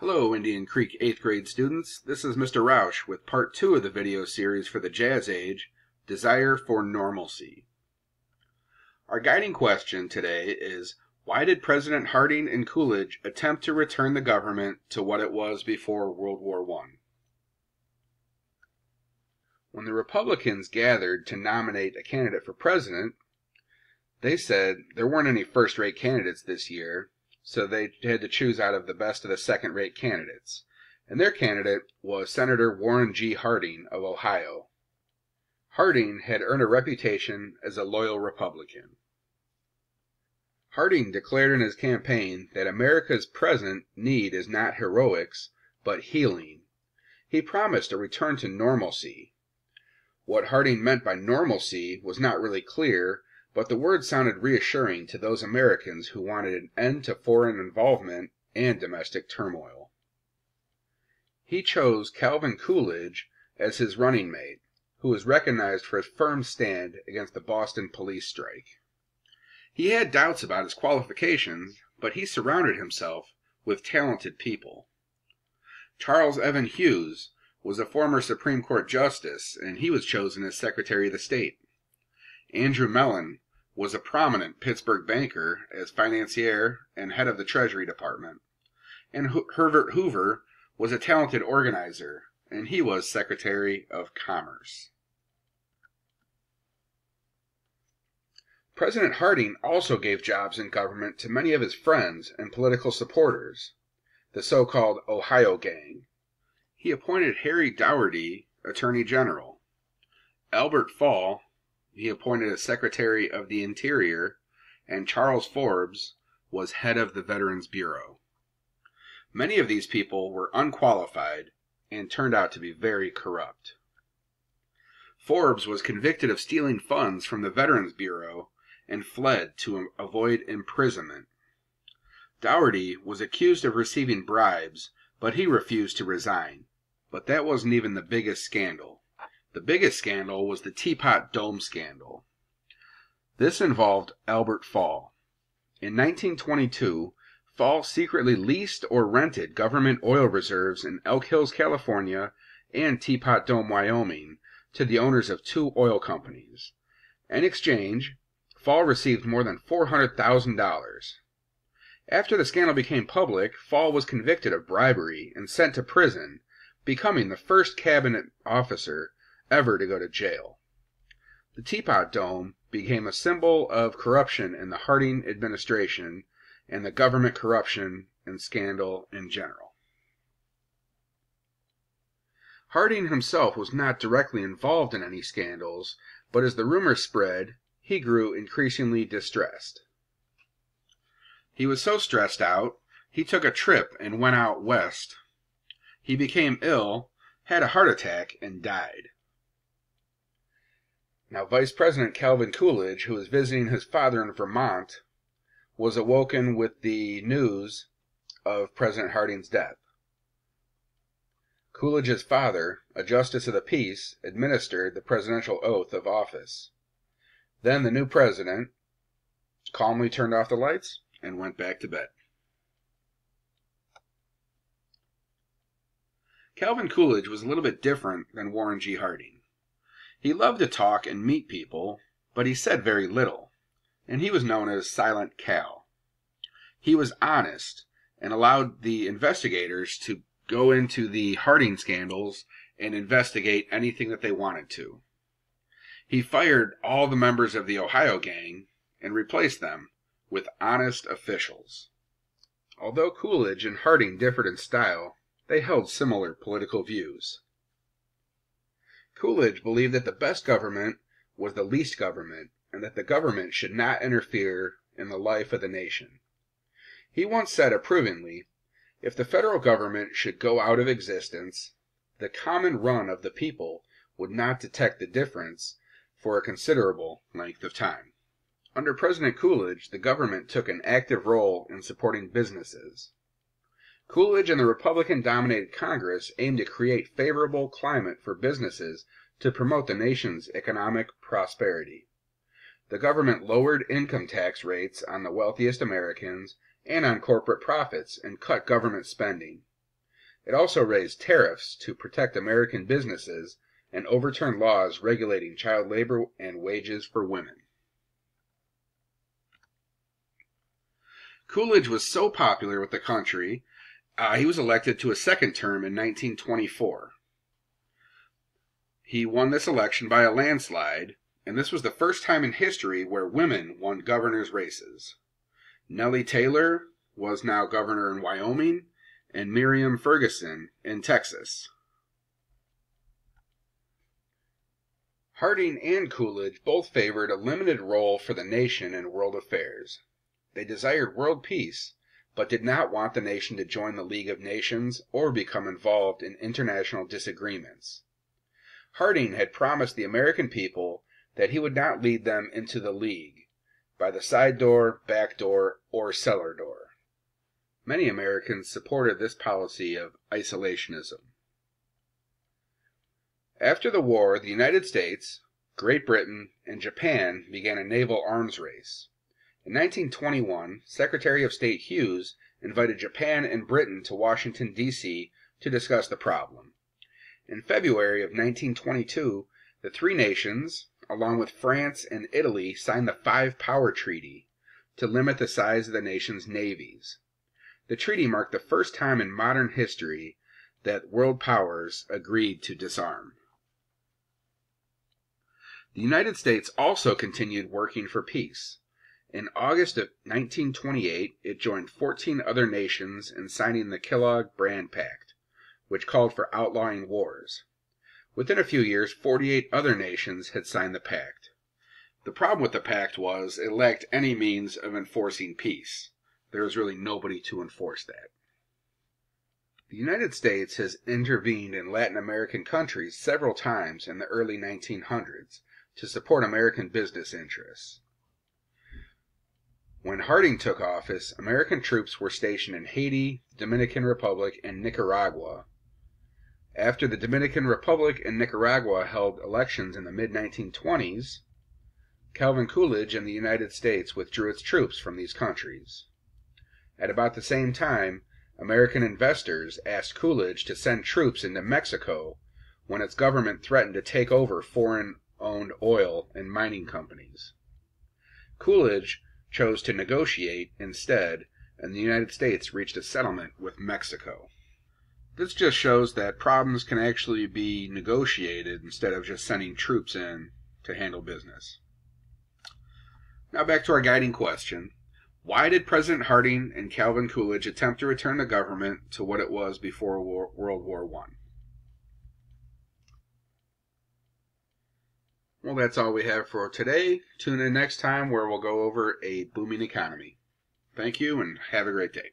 Hello, Indian Creek 8th grade students. This is Mr. Roush with part 2 of the video series for the Jazz Age, Desire for Normalcy. Our guiding question today is, why did President Harding and Coolidge attempt to return the government to what it was before World War I? When the Republicans gathered to nominate a candidate for president, they said there weren't any first-rate candidates this year, so they had to choose out of the best of the second-rate candidates. And their candidate was Senator Warren G. Harding of Ohio. Harding had earned a reputation as a loyal Republican. Harding declared in his campaign that America's present need is not heroics, but healing. He promised a return to normalcy. What Harding meant by normalcy was not really clear, but the word sounded reassuring to those Americans who wanted an end to foreign involvement and domestic turmoil. He chose Calvin Coolidge as his running mate, who was recognized for his firm stand against the Boston police strike. He had doubts about his qualifications, but he surrounded himself with talented people. Charles Evan Hughes was a former Supreme Court justice, and he was chosen as Secretary of the State. Andrew Mellon was a prominent Pittsburgh banker as financier and head of the Treasury Department. And Herbert Hoover was a talented organizer, and he was Secretary of Commerce. President Harding also gave jobs in government to many of his friends and political supporters, the so-called Ohio Gang. He appointed Harry Dougherty Attorney General. Albert Fall he appointed as Secretary of the Interior, and Charles Forbes was head of the Veterans Bureau. Many of these people were unqualified and turned out to be very corrupt. Forbes was convicted of stealing funds from the Veterans Bureau and fled to avoid imprisonment. Dougherty was accused of receiving bribes, but he refused to resign. But that wasn't even the biggest scandal. The biggest scandal was the Teapot Dome scandal. This involved Albert Fall. In 1922, Fall secretly leased or rented government oil reserves in Elk Hills, California, and Teapot Dome, Wyoming, to the owners of two oil companies. In exchange, Fall received more than $400,000. After the scandal became public, Fall was convicted of bribery and sent to prison, becoming the first cabinet officer ever to go to jail. The Teapot Dome became a symbol of corruption in the Harding administration and the government corruption and scandal in general. Harding himself was not directly involved in any scandals, but as the rumors spread, he grew increasingly distressed. He was so stressed out, he took a trip and went out west. He became ill, had a heart attack, and died. Now, Vice President Calvin Coolidge, who was visiting his father in Vermont, was awoken with the news of President Harding's death. Coolidge's father, a justice of the peace, administered the presidential oath of office. Then the new president calmly turned off the lights and went back to bed. Calvin Coolidge was a little bit different than Warren G. Harding. He loved to talk and meet people, but he said very little, and he was known as Silent Cal. He was honest and allowed the investigators to go into the Harding scandals and investigate anything that they wanted to. He fired all the members of the Ohio Gang and replaced them with honest officials. Although Coolidge and Harding differed in style, they held similar political views. Coolidge believed that the best government was the least government, and that the government should not interfere in the life of the nation. He once said approvingly, if the federal government should go out of existence, the common run of the people would not detect the difference for a considerable length of time. Under President Coolidge, the government took an active role in supporting businesses. Coolidge and the Republican-dominated Congress aimed to create a favorable climate for businesses to promote the nation's economic prosperity. The government lowered income tax rates on the wealthiest Americans and on corporate profits and cut government spending. It also raised tariffs to protect American businesses and overturned laws regulating child labor and wages for women. Coolidge was so popular with the country, he was elected to a second term in 1924. He won this election by a landslide, and this was the first time in history where women won governor's races. Nellie Taylor was now governor in Wyoming, and Miriam Ferguson in Texas. Harding and Coolidge both favored a limited role for the nation in world affairs. They desired world peace, but did not want the nation to join the League of Nations or become involved in international disagreements. Harding had promised the American people that he would not lead them into the League by the side door, back door, or cellar door. Many Americans supported this policy of isolationism. After the war, the United States, Great Britain, and Japan began a naval arms race. In 1921, Secretary of State Hughes invited Japan and Britain to Washington, D.C. to discuss the problem. In February of 1922, the three nations, along with France and Italy, signed the Five-Power Treaty to limit the size of the nation's navies. The treaty marked the first time in modern history that world powers agreed to disarm. The United States also continued working for peace. In August of 1928, it joined 14 other nations in signing the Kellogg-Briand Pact, which called for outlawing wars. Within a few years, 48 other nations had signed the pact. The problem with the pact was it lacked any means of enforcing peace. There was really nobody to enforce that. The United States has intervened in Latin American countries several times in the early 1900s to support American business interests. When Harding took office, American troops were stationed in Haiti, the Dominican Republic, and Nicaragua. After the Dominican Republic and Nicaragua held elections in the mid-1920s, Calvin Coolidge and the United States withdrew its troops from these countries. At about the same time, American investors asked Coolidge to send troops into Mexico when its government threatened to take over foreign-owned oil and mining companies. Coolidge chose to negotiate instead, and the United States reached a settlement with Mexico. This just shows that problems can actually be negotiated instead of just sending troops in to handle business. Now back to our guiding question. Why did President Harding and Calvin Coolidge attempt to return the government to what it was before World War I? Well, that's all we have for today. Tune in next time where we'll go over a booming economy. Thank you and have a great day.